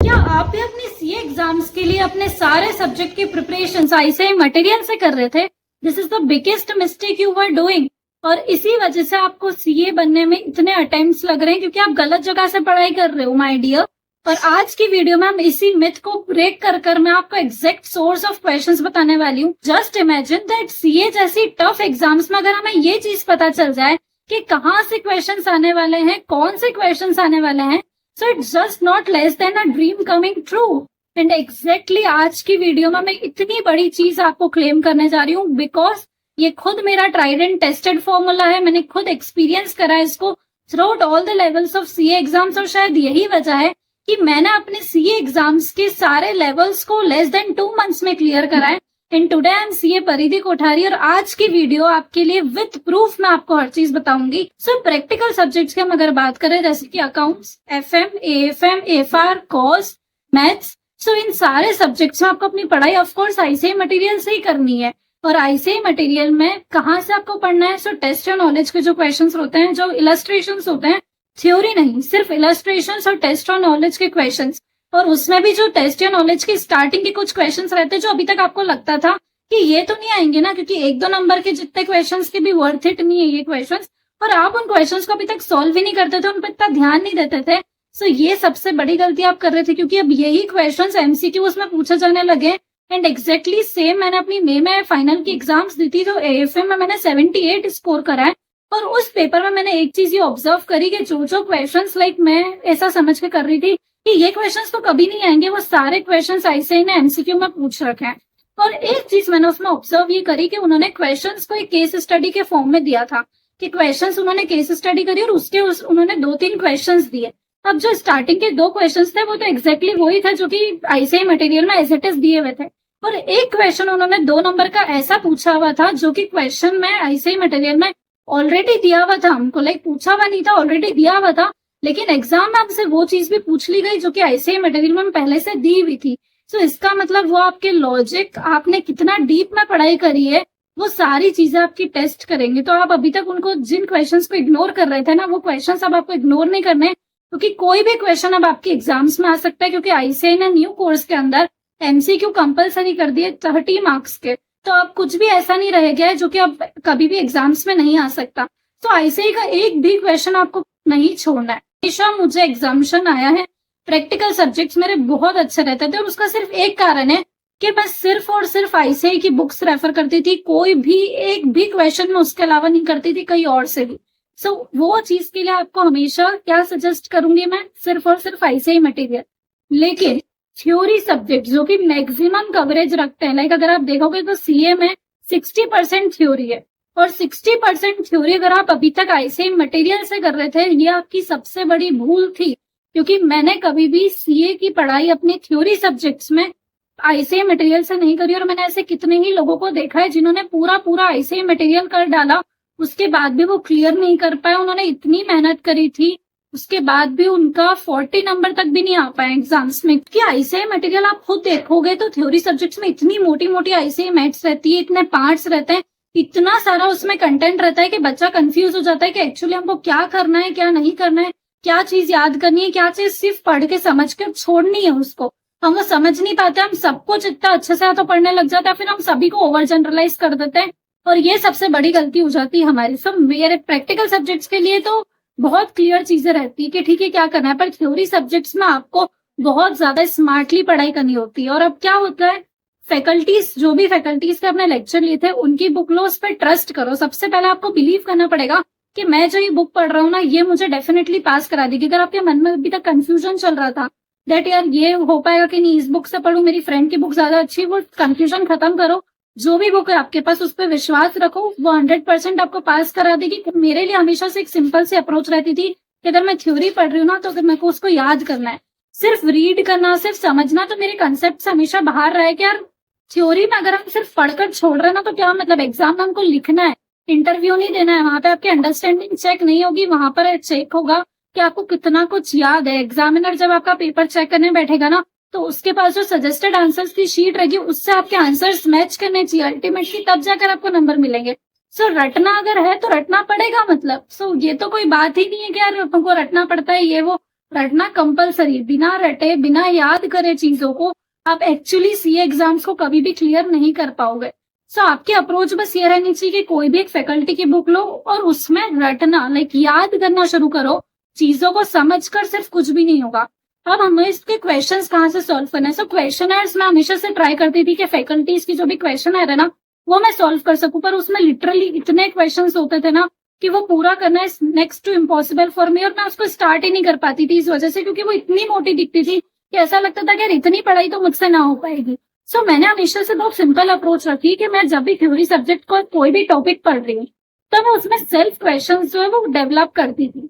क्या आप भी अपने सीए एग्जाम्स के लिए अपने सारे सब्जेक्ट की प्रिपरेशन आईसीआई मटेरियल से कर रहे थे? This is the biggest mistake you were doing. और इसी वजह से आपको सीए बनने में इतने अटेम्प्ट्स लग रहे हैं क्योंकि आप गलत जगह से पढ़ाई कर रहे हो माय डियर। और आज की वीडियो में हम इसी मिथ को ब्रेक कर मैं आपको एग्जैक्ट सोर्स ऑफ क्वेश्चंस बताने वाली हूँ। जस्ट इमेजिन दैट सीए जैसी टफ एग्जाम्स में अगर हमें ये चीज पता चल जाए कि कहाँ से क्वेश्चंस आने वाले हैं, कौन से क्वेश्चंस आने वाले हैं, so it's just not less than a dream coming true. And exactly आज की वीडियो में मैं इतनी बड़ी चीज आपको क्लेम करने जा रही हूँ बिकॉज ये खुद मेरा ट्राइड एंड टेस्टेड फॉर्मूला है। मैंने खुद एक्सपीरियंस करा है इसको through out all the levels of CA exams. और शायद यही वजह है कि मैंने अपने सीए एग्जाम्स के सारे लेवल्स को लेस देन 2 मंथ्स में क्लियर करा है। And today I am CA परिधि कोठारी और आज की वीडियो आपके लिए विद प्रूफ मैं आपको हर चीज बताऊंगी। सो प्रैक्टिकल सब्जेक्ट्स की हम अगर बात करें जैसे कि accounts, FM, AFM, FR, cost, maths, so इन सारे सब्जेक्ट्स में आपको अपनी पढ़ाई ऑफकोर्स आईसीआई मटेरियल से ही करनी है। और आईसीआई मटेरियल में कहाँ से आपको पढ़ना है? सो टेस्ट और नॉलेज के जो क्वेश्चंस होते हैं, जो इलस्ट्रेशंस होते हैं, थ्योरी नहीं, सिर्फ इलस्ट्रेशंस और टेस्ट और नॉलेज के क्वेश्चंस। और उसमें भी जो टेस्ट या नॉलेज की स्टार्टिंग के कुछ क्वेश्चंस रहते हैं जो अभी तक आपको लगता था कि ये तो नहीं आएंगे ना क्योंकि 1-2 नंबर के जितने क्वेश्चंस के भी वर्थ इट नहीं है ये क्वेश्चंस, और आप उन क्वेश्चंस को अभी तक सॉल्व ही नहीं करते थे, उन पर इतना ध्यान नहीं देते थे। सो ये सबसे बड़ी गलती आप कर रहे थे क्योंकि अब यही क्वेश्चंस एमसीक्यूज में पूछे जाने लगे। एंड एग्जैक्टली सेम मैंने अपनी मई में फाइनल की एग्जाम्स दी थी तो एएफएम में मैंने 78 स्कोर करा है। और उस पेपर में मैंने एक चीज ये ऑब्जर्व करी कि जो क्वेश्चंस लाइक मैं ऐसा समझ के कर रही थी कि ये क्वेश्चंस तो कभी नहीं आएंगे, वो सारे क्वेश्चंस आईसीआई ने एमसीक्यू में पूछ रखे हैं। और एक चीज मैंने उसमें ऑब्जर्व ये करी कि उन्होंने क्वेश्चंस को एक केस स्टडी के फॉर्म में दिया था कि क्वेश्चंस उन्होंने केस स्टडी करी और उन्होंने 2-3 क्वेश्चंस दिए। अब जो स्टार्टिंग के 2 क्वेश्चंस थे वो तो एग्जैक्टली वही था जो कि आईसीआई मटेरियल में एज इट इज दिए हुए थे। और एक क्वेश्चन उन्होंने 2 नंबर का ऐसा पूछा हुआ था जो कि क्वेश्चन में आईसीआई मटेरियल में ऑलरेडी दिया हुआ था, हमको लाइक पूछा हुआ नहीं था, ऑलरेडी दिया हुआ था, लेकिन एग्जाम में हमसे वो चीज भी पूछ ली गई जो कि आईसीआई मटेरियल में पहले से दी हुई थी। सो इसका मतलब वो आपके लॉजिक, आपने कितना डीप में पढ़ाई करी है, वो सारी चीजें आपकी टेस्ट करेंगे। तो आप अभी तक उनको जिन क्वेश्चंस को इग्नोर कर रहे थे ना, वो क्वेश्चंस अब आपको इग्नोर नहीं करने क्योंकि कोई भी क्वेश्चन अब आपके एग्जाम्स में आ सकता है क्योंकि आईसीआई ने न्यू कोर्स के अंदर एमसीक्यू कंपलसरी कर दिए 30 मार्क्स के। तो अब कुछ भी ऐसा नहीं रह गया है जो कि अब कभी भी एग्जाम्स में नहीं आ सकता। तो आईसीआई का एक भी क्वेश्चन आपको नहीं छोड़ना है। हमेशा मुझे एग्जामिशन आया है, प्रैक्टिकल सब्जेक्ट्स मेरे बहुत अच्छे रहते थे और उसका सिर्फ एक कारण है कि मैं सिर्फ और सिर्फ आईसीआई की बुक्स रेफर करती थी, कोई भी एक भी क्वेश्चन में उसके अलावा नहीं करती थी कहीं और से भी। सो वो चीज के लिए आपको हमेशा क्या सजेस्ट करूंगी मैं, सिर्फ और सिर्फ आईसीआई मटेरियल। लेकिन थ्योरी सब्जेक्ट जो कि मैक्सिमम कवरेज रखते हैं, लाइक अगर आप देखोगे तो सीए में 60% थ्योरी है और 60% थ्योरी अगर आप अभी तक आईसीआई मटेरियल से कर रहे थे, ये आपकी सबसे बड़ी भूल थी क्योंकि मैंने कभी भी सीए की पढ़ाई अपनी थ्योरी सब्जेक्ट्स में आईसीआई मटेरियल से नहीं करी। और मैंने ऐसे कितने ही लोगों को देखा है जिन्होंने पूरा आईसीआई मटेरियल कर डाला, उसके बाद भी वो क्लियर नहीं कर पाए। उन्होंने इतनी मेहनत करी थी, उसके बाद भी उनका 40 नंबर तक भी नहीं आ पाए एग्जाम्स में। कि आईसीआई मटेरियल आप खुद देखोगे तो थ्योरी सब्जेक्ट्स में इतनी मोटी आईसीआई मैथ्स रहती है, इतने पार्ट्स रहते हैं, इतना सारा उसमें कंटेंट रहता है कि बच्चा कंफ्यूज हो जाता है कि एक्चुअली हमको क्या करना है, क्या नहीं करना है, क्या चीज याद करनी है, क्या चीज सिर्फ पढ़ के समझ के छोड़नी है उसको। हम वो समझ नहीं पाते, हम सब कुछ इतना अच्छे से तो पढ़ने लग जाता है, फिर हम सभी को ओवर जनरलाइज कर देते हैं और ये सबसे बड़ी गलती हो जाती है हमारी। सब मेरे प्रैक्टिकल सब्जेक्ट्स के लिए तो बहुत क्लियर चीजें रहती है कि ठीक है क्या करना है, पर थ्योरी सब्जेक्ट्स में आपको बहुत ज्यादा स्मार्टली पढ़ाई करनी होती है। और अब क्या होता है, फैकल्टीज जो भी फैकल्टीज के अपने लेक्चर लिए थे उनकी बुक लो, उस पर ट्रस्ट करो। सबसे पहले आपको बिलीव करना पड़ेगा कि मैं जो ये बुक पढ़ रहा हूँ ना, ये मुझे डेफिनेटली पास करा देगी। अगर आपके मन में अभी तक कंफ्यूजन चल रहा था दैट यार ये हो पाएगा कि नहीं, इस बुक से पढ़ूं, मेरी फ्रेंड की बुक ज्यादा अच्छी, वो कंफ्यूजन खत्म करो। जो भी बुक है आपके पास उस पर विश्वास रखो, वो 100% आपको पास करा देगी। मेरे लिए हमेशा से एक सिंपल सी अप्रोच रहती थी कि अगर मैं थ्योरी पढ़ रही हूँ ना, तो अगर मेरे को उसको याद करना है, सिर्फ रीड करना, सिर्फ समझना, तो मेरे कंसेप्ट से हमेशा बाहर रहे कि यार थ्योरी में अगर हम सिर्फ पढ़कर छोड़ रहे हैं ना तो क्या मतलब, एग्जाम में हमको लिखना है, इंटरव्यू नहीं देना है, वहां पे आपकी अंडरस्टैंडिंग चेक नहीं होगी, वहां पर चेक होगा कि आपको कितना कुछ याद है। एग्जामिनर जब आपका पेपर चेक करने बैठेगा ना तो उसके पास जो सजेस्टेड आंसर्स की शीट रहेगी उससे आपके आंसर्स मैच करने चाहिए अल्टीमेटली, तब जाकर आपको नंबर मिलेंगे। सो रटना अगर है तो रटना पड़ेगा मतलब। सो ये तो कोई बात ही नहीं है कि यार हमको रटना पड़ता है ये वो। रटना कंपलसरी, बिना रटे बिना याद करे चीजों को आप एक्चुअली सीए एग्जाम्स को कभी भी क्लियर नहीं कर पाओगे। सो आपकी अप्रोच बस ये रहनी चाहिए कि कोई भी एक फैकल्टी की बुक लो और उसमें रटना याद करना शुरू करो, चीजों को समझकर सिर्फ कुछ भी नहीं होगा। अब हमें इसके क्वेश्चंस कहाँ से सॉल्व करना है। सो क्वेश्चनर्स मैं हमेशा से ट्राई करती थी कि फैकल्टीज की जो भी क्वेश्चन है ना वो मैं सॉल्व कर सकूं, पर उसमें लिटरली इतने क्वेश्चंस होते थे ना कि वो पूरा करना is next to impossible for me, और मैं उसको स्टार्ट ही नहीं कर पाती थी इस वजह से, क्योंकि वो इतनी मोटी दिखती थी कि ऐसा लगता था कि यार इतनी पढ़ाई तो मुझसे ना हो पाएगी। सो मैंने हमेशा से बहुत सिंपल अप्रोच रखी कि मैं जब भी थ्योरी सब्जेक्ट को कोई भी टॉपिक पढ़ रही हूँ तो मैं उसमें सेल्फ क्वेश्चन जो है वो डेवलप करती थी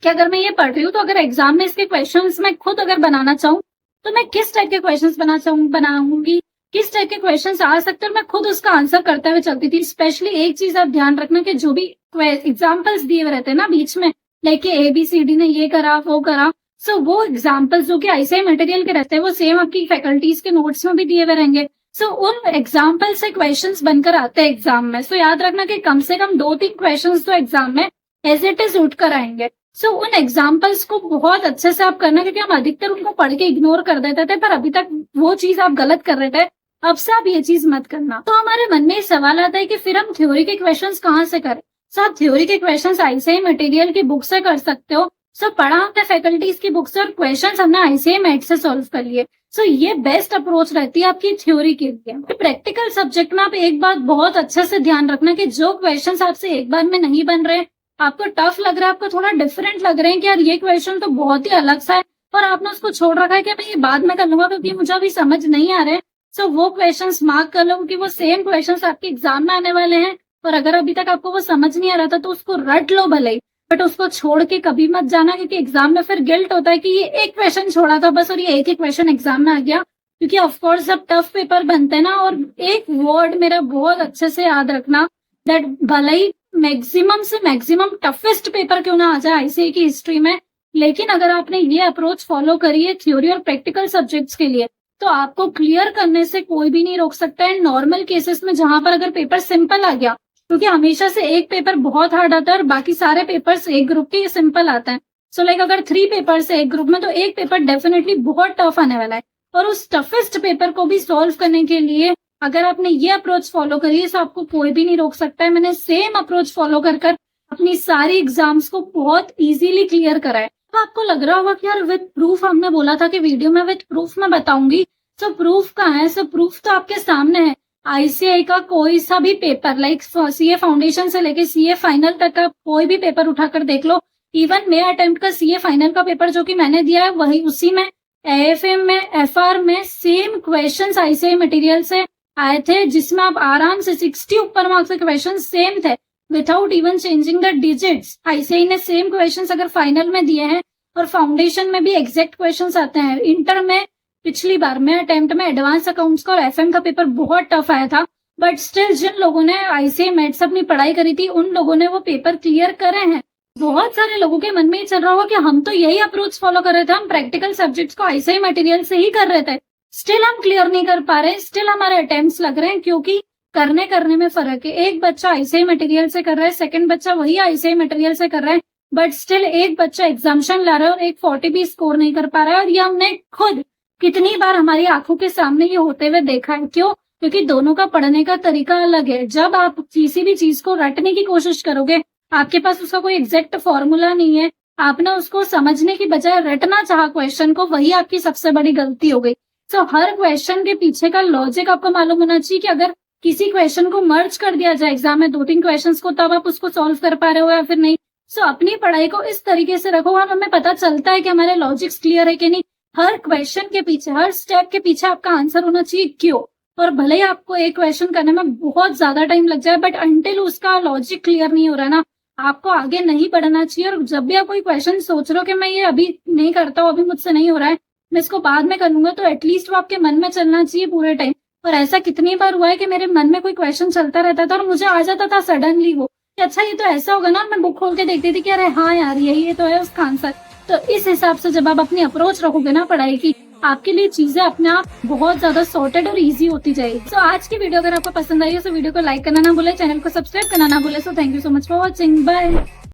कि अगर मैं ये पढ़ रही हूँ तो अगर एग्जाम में इसके क्वेश्चंस मैं खुद अगर बनाना चाहूँ तो मैं किस टाइप के क्वेश्चंस बनाऊंगी, किस टाइप के क्वेश्चंस आ सकते हैं, मैं खुद उसका आंसर करते हुए चलती थी। स्पेशली एक चीज आप ध्यान रखना कि जो भी एग्जाम्पल्स दिए हुए रहते हैं ना बीच में, लाइक ABCD ने ये करा वो करा, सो वो एग्जाम्पल्स जो कि ऐसे मटेरियल के रहते हैं वो सेम आपकी फैकल्टीज के नोट्स में भी दिए हुए रहेंगे। सो उन एग्जाम्पल से क्वेश्चंस बनकर आते हैं एग्जाम में। सो याद रखना कि कम से कम 2-3 क्वेश्चंस तो एग्जाम में एज इट इज उठ कर आएंगे। सो उन एग्जाम्पल्स को बहुत अच्छे से आप करना, क्योंकि हम अधिकतर उनको पढ़ के इग्नोर कर देते थे, पर अभी तक वो चीज आप गलत कर रहे थे, अब से आप ये चीज मत करना। तो हमारे मन में सवाल आता है कि फिर हम थ्योरी के क्वेश्चंस कहाँ से करें। सो आप थ्योरी के क्वेश्चंस ऐसे ही मटेरियल की बुक से कर सकते हो। सो पढ़ा हमने फैकल्टीज की बुक से और क्वेश्चंस हमने ऐसे ही मैथ से सॉल्व कर लिए। सो ये बेस्ट अप्रोच रहती है आपकी थ्योरी के लिए। प्रैक्टिकल सब्जेक्ट में आप एक बात बहुत अच्छे से ध्यान रखना कि जो क्वेश्चंस आपसे एक बार में नहीं बन रहे, आपको टफ लग रहा है, आपको थोड़ा डिफरेंट लग रहे हैं कि यार ये क्वेश्चन तो बहुत ही अलग सा है और आपने उसको छोड़ रखा है कि मैं ये बाद में कर लूंगा क्योंकि मुझे अभी समझ नहीं आ रहे, सो वो क्वेश्चंस मार्क कर लो, क्योंकि वो सेम क्वेश्चंस आपके एग्जाम में आने वाले हैं। और अगर अभी तक आपको वो समझ नहीं आ रहा था तो उसको रट लो भले ही, बट उसको छोड़ के कभी मत जाना, क्योंकि एग्जाम में फिर गिल्ट होता है कि ये एक क्वेश्चन छोड़ा था बस और ये एक ही क्वेश्चन एग्जाम में आ गया। क्योंकि ऑफकोर्स जब टफ पेपर बनते हैं ना, और एक वर्ड मेरा बहुत अच्छे से याद रखना, दैट भले ही मैक्सिमम से मैक्सिमम टफेस्ट पेपर क्यों ना आ जाए आईसीए की हिस्ट्री में, लेकिन अगर आपने ये अप्रोच फॉलो करी है थ्योरी और प्रैक्टिकल सब्जेक्ट्स के लिए तो आपको क्लियर करने से कोई भी नहीं रोक सकता है। नॉर्मल केसेस में जहां पर अगर पेपर सिंपल आ गया, क्योंकि हमेशा से एक पेपर बहुत हार्ड आता है और बाकी सारे पेपर्स एक ग्रुप के सिंपल आते हैं। सो लाइक अगर 3 पेपर्स है एक ग्रुप में तो एक पेपर डेफिनेटली बहुत टफ आने वाला है, और उस टफेस्ट पेपर को भी सॉल्व करने के लिए अगर आपने ये अप्रोच फॉलो करी है तो आपको कोई भी नहीं रोक सकता है। मैंने सेम अप्रोच फॉलो कर अपनी सारी एग्जाम्स को बहुत इजीली क्लियर करा है। तो आपको लग रहा होगा कि यार विद प्रूफ हमने बोला था कि वीडियो में विद प्रूफ में बताऊंगी, सो प्रूफ कहाँ है। सो प्रूफ तो आपके सामने है। आईसीआई का कोई सा भी पेपर लाइक सीए फाउंडेशन से लेके सीए फाइनल तक का कोई भी पेपर उठाकर देख लो। इवन मेरा अटेम्प्ट का सीए फाइनल का पेपर जो कि मैंने दिया है वही उसी में एएफएम में एफआर में सेम क्वेश्चंस आईसीआई मटेरियल से आए थे, जिसमें आप आराम से 60 ऊपर मार्क्स के क्वेश्चन सेम थे without even changing the digits. ICI ने सेम क्वेश्चंस अगर फाइनल में दिए हैं और फाउंडेशन में भी एग्जैक्ट क्वेश्चंस आते हैं। इंटर में पिछली बार में अटेम्प्ट में एडवांस अकाउंट्स का और एफएम का पेपर बहुत टफ आया था, बट स्टिल जिन लोगों ने आईसीआई मैथ्स अपनी पढ़ाई करी थी उन लोगों ने वो पेपर क्लियर करे हैं। बहुत सारे लोगों के मन में ये चल रहा होगा कि हम तो यही अप्रोच फॉलो कर रहे थे, हम प्रैक्टिकल सब्जेक्ट्स को आईसीआई मटेरियल से ही कर रहे थे, स्टिल हम क्लियर नहीं कर पा रहे, स्टिल हमारे अटेम्प्ट्स लग रहे हैं। क्योंकि करने में फर्क है। एक बच्चा आईसीआई मटेरियल से कर रहा है, सेकंड बच्चा वही आईसीआई मटेरियल से कर रहा है, बट स्टिल एक बच्चा एग्जामिशन ला रहा है और एक 40 भी स्कोर नहीं कर पा रहा है। और ये हमने खुद कितनी बार हमारी आंखों के सामने ये होते हुए देखा है। क्यों? क्योंकि दोनों का पढ़ने का तरीका अलग है। जब आप किसी भी चीज को रटने की कोशिश करोगे, आपके पास उसका कोई एग्जैक्ट फॉर्मूला नहीं है, आपने उसको समझने की बजाय रटना चाहा क्वेश्चन को, वही आपकी सबसे बड़ी गलती हो गई। सो हर क्वेश्चन के पीछे का लॉजिक आपको मालूम होना चाहिए कि अगर किसी क्वेश्चन को मर्ज कर दिया जाए एग्जाम में 2-3 क्वेश्चंस को, तब आप उसको सॉल्व कर पा रहे हो या फिर नहीं। सो अपनी पढ़ाई को इस तरीके से रखो और हमें पता चलता है कि हमारे लॉजिक्स क्लियर है कि नहीं। हर क्वेश्चन के पीछे, हर स्टेप के पीछे आपका आंसर होना चाहिए क्यों। और भले ही आपको एक क्वेश्चन करने में बहुत ज्यादा टाइम लग जाए, बट अंटिल उसका लॉजिक क्लियर नहीं हो रहा है ना, आपको आगे नहीं बढ़ना चाहिए। और जब भी आप कोई क्वेश्चन सोच रहे हो कि मैं ये अभी नहीं करता हूँ, अभी मुझसे नहीं हो रहा है, मैं इसको बाद में कर लूंगा, तो एटलीस्ट वो आपके मन में चलना चाहिए पूरे टाइम। और ऐसा कितनी बार हुआ है कि मेरे मन में कोई क्वेश्चन चलता रहता था और मुझे आ जाता था सडनली वो कि अच्छा ये तो ऐसा होगा ना, मैं बुक खोल के देखती थी कि अरे हाँ यार यही तो है उसका आंसर। तो इस हिसाब से जब आप अपनी अप्रोच रखोगे ना पढ़ाई की, आपके लिए चीजें अपने आप बहुत ज्यादा सॉर्टेड और इजी होती जाएगी। तो आज की वीडियो अगर आपको पसंद आई हो तो वीडियो को लाइक करना ना भूले, चैनल को सब्सक्राइब करना ना भूले। So thank you so much for watching, bye.